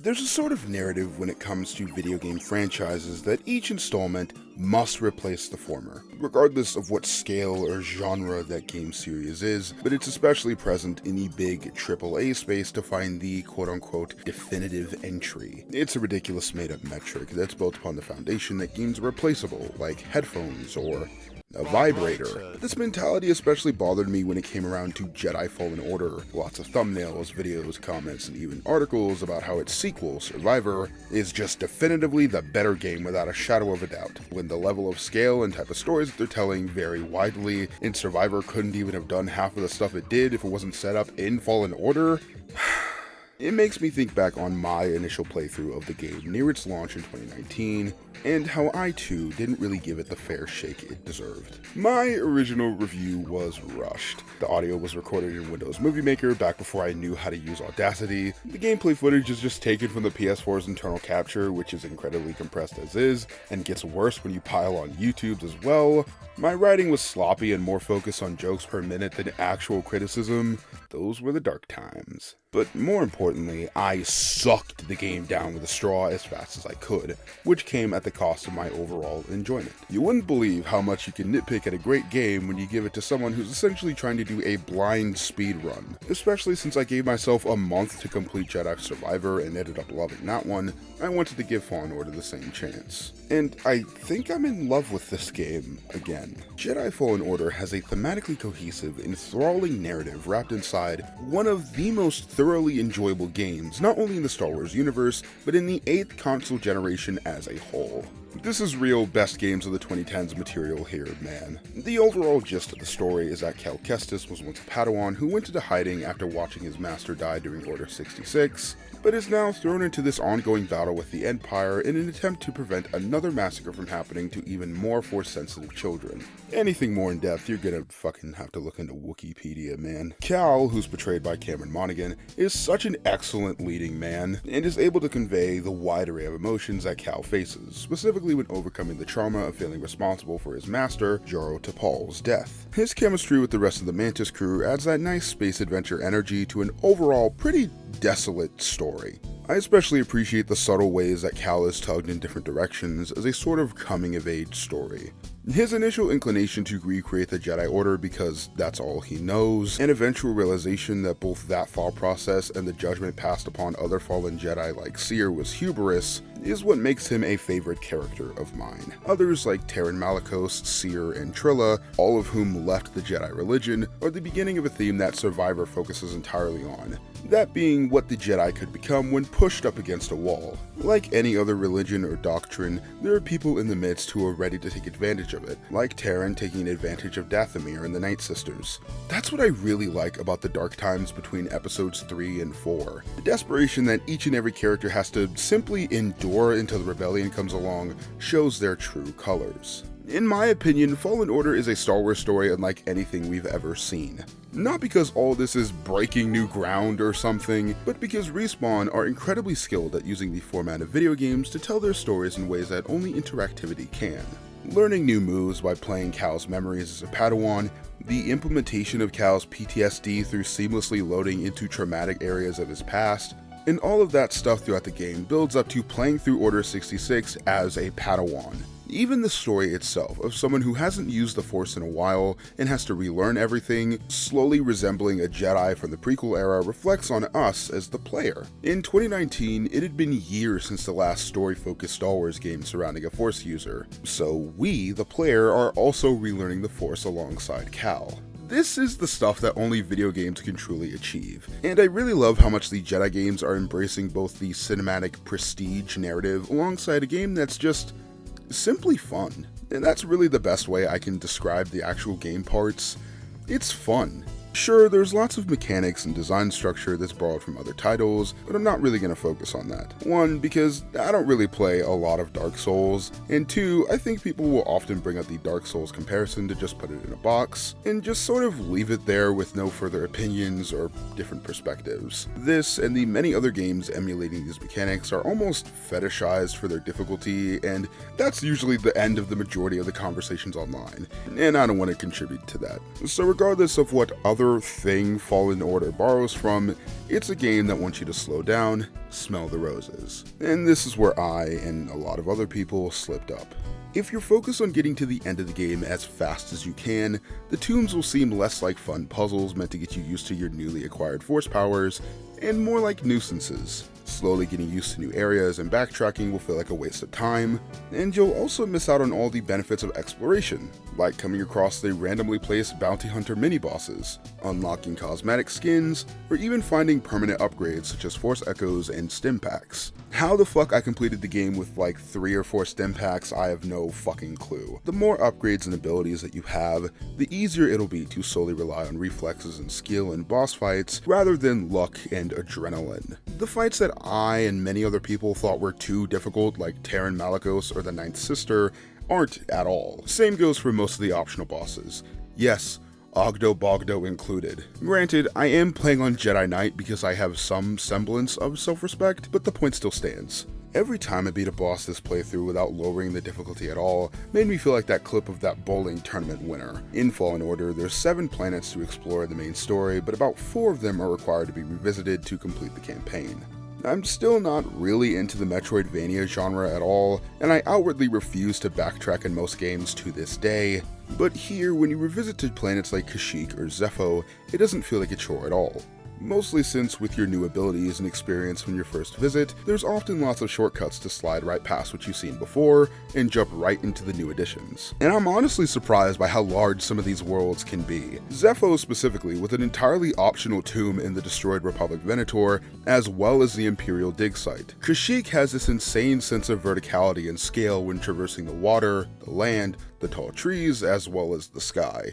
There's a sort of narrative when it comes to video game franchises that each installment must replace the former, regardless of what scale or genre that game series is, but it's especially present in the big AAA space to find the quote-unquote definitive entry. It's a ridiculous made-up metric that's built upon the foundation that games are replaceable, like headphones or a vibrator. But this mentality especially bothered me when it came around to Jedi Fallen Order. Lots of thumbnails, videos, comments, and even articles about how its sequel, Survivor, is just definitively the better game without a shadow of a doubt. When the level of scale and type of stories that they're telling vary widely, and Survivor couldn't even have done half of the stuff it did if it wasn't set up in Fallen Order, it makes me think back on my initial playthrough of the game near its launch in 2019, and how I too didn't really give it the fair shake it deserved. My original review was rushed. The audio was recorded in Windows Movie Maker back before I knew how to use Audacity. The gameplay footage is just taken from the PS4's internal capture, which is incredibly compressed as is, and gets worse when you pile on YouTube's as well. My writing was sloppy and more focused on jokes per minute than actual criticism. Those were the dark times. But more importantly, I sucked the game down with a straw as fast as I could, which came at the cost of my overall enjoyment. You wouldn't believe how much you can nitpick at a great game when you give it to someone who's essentially trying to do a blind speed run. Especially since I gave myself a month to complete Jedi Survivor and ended up loving that one, I wanted to give Fallen Order the same chance. And I think I'm in love with this game again. Jedi Fallen Order has a thematically cohesive, enthralling narrative wrapped inside one of the most thoroughly enjoyable games, not only in the Star Wars universe, but in the 8th console generation as a whole. This is real best games of the 2010s material here, man. The overall gist of the story is that Cal Kestis was once a Padawan who went into hiding after watching his master die during Order 66, but is now thrown into this ongoing battle with the Empire in an attempt to prevent another massacre from happening to even more Force-sensitive children. Anything more in depth, you're gonna fucking have to look into Wikipedia, man. Cal, who's portrayed by Cameron Monaghan, is such an excellent leading man, and is able to convey the wide array of emotions that Cal faces, specifically when overcoming the trauma of feeling responsible for his master, Jaro Tapal's death. His chemistry with the rest of the Mantis crew adds that nice space adventure energy to an overall pretty desolate story. I especially appreciate the subtle ways that Cal is tugged in different directions as a sort of coming-of-age story. His initial inclination to recreate the Jedi Order because that's all he knows, and eventual realization that both that thought process and the judgment passed upon other fallen Jedi like Seer was hubris, is what makes him a favorite character of mine. Others like Terran Malicos, Seer, and Trilla, all of whom left the Jedi religion, are the beginning of a theme that Survivor focuses entirely on. That being what the Jedi could become when pushed up against a wall. Like any other religion or doctrine, there are people in the midst who are ready to take advantage of it, like Terran taking advantage of Dathomir and the Night Sisters. That's what I really like about the dark times between episodes 3 and 4. The desperation that each and every character has to simply endure until the rebellion comes along shows their true colors. In my opinion, Fallen Order is a Star Wars story unlike anything we've ever seen. Not because all this is breaking new ground or something, but because Respawn are incredibly skilled at using the format of video games to tell their stories in ways that only interactivity can. Learning new moves by playing Cal's memories as a Padawan, the implementation of Cal's PTSD through seamlessly loading into traumatic areas of his past, and all of that stuff throughout the game builds up to playing through Order 66 as a Padawan. Even the story itself of someone who hasn't used the Force in a while and has to relearn everything, slowly resembling a Jedi from the prequel era, reflects on us as the player. In 2019, it had been years since the last story-focused Star Wars game surrounding a Force user, so we, the player, are also relearning the Force alongside Cal. This is the stuff that only video games can truly achieve, and I really love how much the Jedi games are embracing both the cinematic prestige narrative alongside a game that's just simply fun. And that's really the best way I can describe the actual game parts. It's fun. Sure, there's lots of mechanics and design structure that's borrowed from other titles, but I'm not really going to focus on that. One, because I don't really play a lot of Dark Souls, and two, I think people will often bring up the Dark Souls comparison to just put it in a box, and just sort of leave it there with no further opinions or different perspectives. This, and the many other games emulating these mechanics, are almost fetishized for their difficulty, and that's usually the end of the majority of the conversations online, and I don't want to contribute to that. So regardless of what other other thing Fallen Order borrows from, it's a game that wants you to slow down, smell the roses. And this is where I, and a lot of other people, slipped up. If you're focused on getting to the end of the game as fast as you can, the tombs will seem less like fun puzzles meant to get you used to your newly acquired force powers, and more like nuisances. Slowly getting used to new areas and backtracking will feel like a waste of time, and you'll also miss out on all the benefits of exploration, like coming across the randomly placed bounty hunter mini-bosses, unlocking cosmetic skins, or even finding permanent upgrades such as force echoes and stim packs. How the fuck I completed the game with like 3 or 4 stim packs, I have no fucking clue. The more upgrades and abilities that you have, the easier it'll be to solely rely on reflexes and skill in boss fights rather than luck and adrenaline. The fights that I and many other people thought were too difficult, like Terran Malicos or the Ninth Sister, aren't at all. Same goes for most of the optional bosses. Yes, Ogdo Bogdo included. Granted, I am playing on Jedi Knight because I have some semblance of self-respect, but the point still stands. Every time I beat a boss this playthrough without lowering the difficulty at all made me feel like that clip of that bowling tournament winner. In Fallen Order, there's 7 planets to explore in the main story, but about 4 of them are required to be revisited to complete the campaign. I'm still not really into the Metroidvania genre at all, and I outwardly refuse to backtrack in most games to this day, but here, when you revisit to planets like Kashyyyk or Zepho, it doesn't feel like a chore at all. Mostly since with your new abilities and experience from your first visit, there's often lots of shortcuts to slide right past what you've seen before and jump right into the new additions. And I'm honestly surprised by how large some of these worlds can be. Zepho specifically, with an entirely optional tomb in the destroyed Republic Venator, as well as the Imperial dig site. Kashyyyk has this insane sense of verticality and scale when traversing the water, the land, the tall trees, as well as the sky.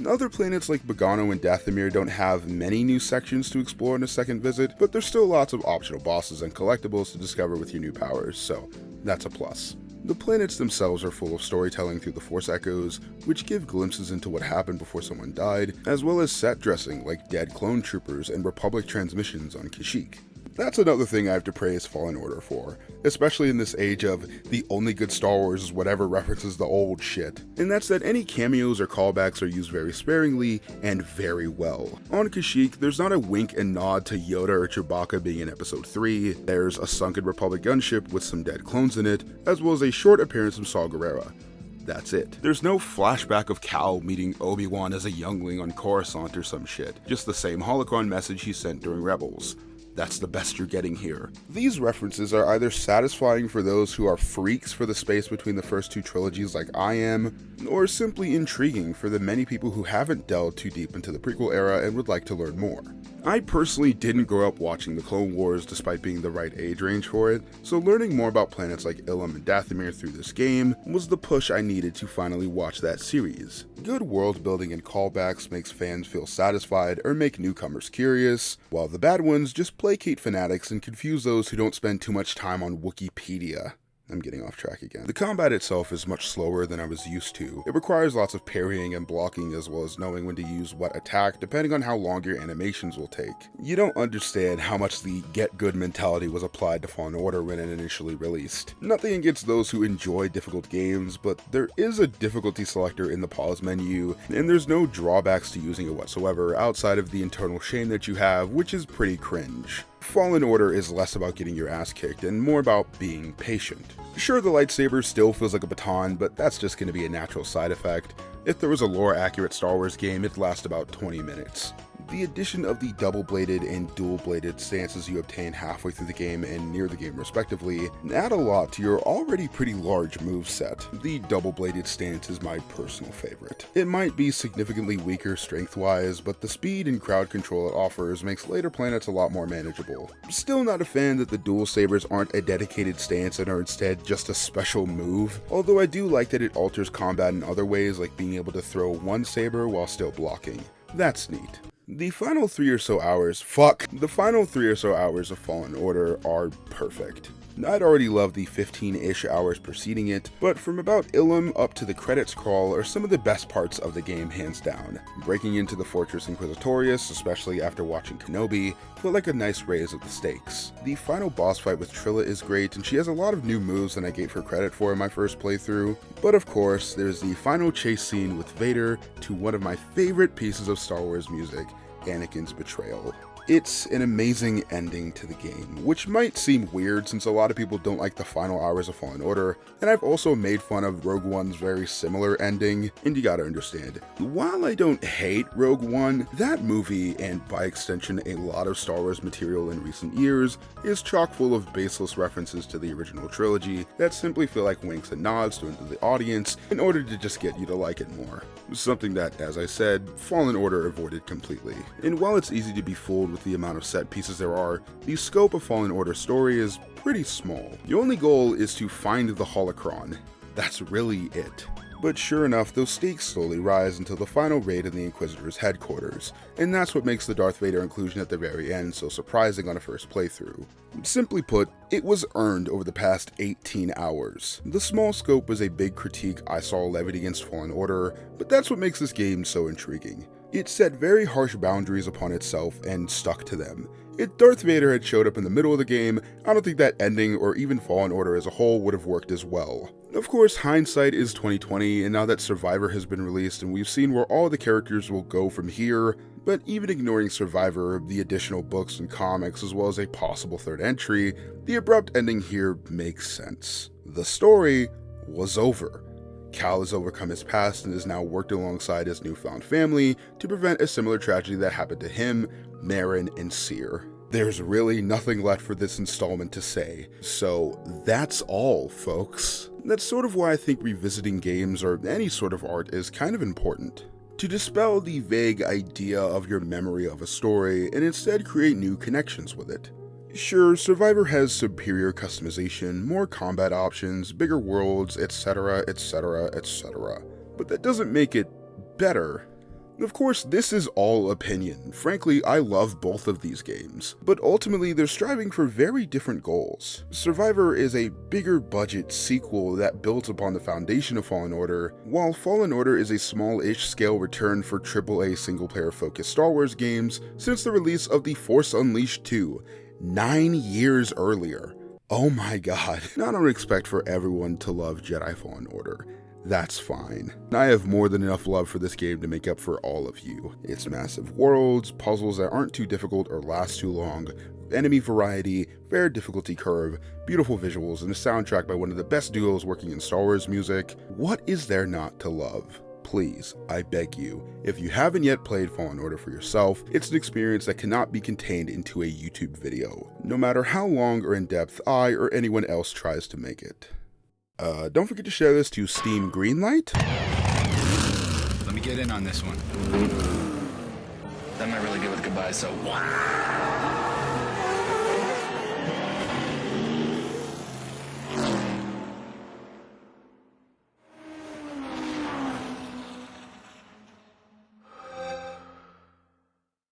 Other planets like Bogano and Dathomir don't have many new sections to explore in a second visit, but there's still lots of optional bosses and collectibles to discover with your new powers, so that's a plus. The planets themselves are full of storytelling through the Force Echoes, which give glimpses into what happened before someone died, as well as set dressing like dead clone troopers and Republic transmissions on Kashyyyk. That's another thing I have to praise Fallen Order for, especially in this age of the only good Star Wars is whatever references the old shit, and that's that any cameos or callbacks are used very sparingly and very well. On Kashyyyk, there's not a wink and nod to Yoda or Chewbacca being in Episode 3, there's a sunken Republic gunship with some dead clones in it, as well as a short appearance of Saw Gerrera. That's it. There's no flashback of Cal meeting Obi-Wan as a youngling on Coruscant or some shit, just the same holocron message he sent during Rebels. That's the best you're getting here. These references are either satisfying for those who are freaks for the space between the first 2 trilogies like I am, or simply intriguing for the many people who haven't delved too deep into the prequel era and would like to learn more. I personally didn't grow up watching the Clone Wars despite being the right age range for it, so learning more about planets like Ilum and Dathomir through this game was the push I needed to finally watch that series. Good world building and callbacks makes fans feel satisfied or make newcomers curious, while the bad ones just placate fanatics and confuse those who don't spend too much time on Wikipedia. I'm getting off track again. The combat itself is much slower than I was used to. It requires lots of parrying and blocking as well as knowing when to use what attack depending on how long your animations will take. You don't understand how much the get good mentality was applied to Fallen Order when it initially released. Nothing against those who enjoy difficult games, but there is a difficulty selector in the pause menu, and there's no drawbacks to using it whatsoever outside of the internal shame that you have, which is pretty cringe. Fallen Order is less about getting your ass kicked and more about being patient. Sure, the lightsaber still feels like a baton, but that's just going to be a natural side effect. If there was a lore-accurate Star Wars game, it'd last about 20 minutes. The addition of the double-bladed and dual-bladed stances you obtain halfway through the game and near the game respectively add a lot to your already pretty large moveset. The double-bladed stance is my personal favorite. It might be significantly weaker strength-wise, but the speed and crowd control it offers makes later planets a lot more manageable. Still not a fan that the dual sabers aren't a dedicated stance and are instead just a special move, although I do like that it alters combat in other ways like being able to throw one saber while still blocking. That's neat. The final 3 or so hours of Fallen Order are perfect. I'd already loved the 15-ish hours preceding it, but from about Ilum up to the credits crawl are some of the best parts of the game hands down. Breaking into the Fortress Inquisitorius, especially after watching Kenobi, felt like a nice raise of the stakes. The final boss fight with Trilla is great, and she has a lot of new moves than I gave her credit for in my first playthrough. But of course, there's the final chase scene with Vader to one of my favorite pieces of Star Wars music, Anakin's betrayal. It's an amazing ending to the game, which might seem weird since a lot of people don't like the final hours of Fallen Order, and I've also made fun of Rogue One's very similar ending, and you gotta understand, while I don't hate Rogue One, that movie, and by extension a lot of Star Wars material in recent years, is chock full of baseless references to the original trilogy that simply feel like winks and nods to the audience in order to just get you to like it more. Something that, as I said, Fallen Order avoided completely. And while it's easy to be fooled with the amount of set pieces there are, the scope of Fallen Order's story is pretty small. The only goal is to find the holocron. That's really it. But sure enough, those stakes slowly rise until the final raid in the Inquisitor's headquarters, and that's what makes the Darth Vader inclusion at the very end so surprising on a first playthrough. Simply put, it was earned over the past 18 hours. The small scope was a big critique I saw levied against Fallen Order, but that's what makes this game so intriguing. It set very harsh boundaries upon itself and stuck to them. If Darth Vader had showed up in the middle of the game, I don't think that ending or even Fallen Order as a whole would have worked as well. Of course, hindsight is 2020, and now that Survivor has been released and we've seen where all the characters will go from here, but even ignoring Survivor, the additional books and comics, as well as a possible third entry, the abrupt ending here makes sense. The story was over. Cal has overcome his past and is now worked alongside his newfound family to prevent a similar tragedy that happened to him, Marin, and Seer. There's really nothing left for this installment to say, so that's all, folks. That's sort of why I think revisiting games or any sort of art is kind of important. To dispel the vague idea of your memory of a story and instead create new connections with it. Sure, Survivor has superior customization, more combat options, bigger worlds, etc, etc, etc, but that doesn't make it better. Of course, this is all opinion. Frankly, I love both of these games, but ultimately they're striving for very different goals. Survivor is a bigger budget sequel that builds upon the foundation of Fallen Order, while Fallen Order is a small-ish scale return for AAA single-player focused Star Wars games since the release of The Force Unleashed 2, 9 years earlier. Oh my god. I don't expect for everyone to love Jedi Fallen Order. That's fine. I have more than enough love for this game to make up for all of you. Its massive worlds, puzzles that aren't too difficult or last too long, enemy variety, fair difficulty curve, beautiful visuals, and a soundtrack by one of the best duos working in Star Wars music. What is there not to love? Please, I beg you, if you haven't yet played Fallen Order for yourself, it's an experience that cannot be contained into a YouTube video, no matter how long or in-depth I or anyone else tries to make it. Don't forget to share this to Steam Greenlight. Let me get in on this one. That might really give it a goodbye, so wow!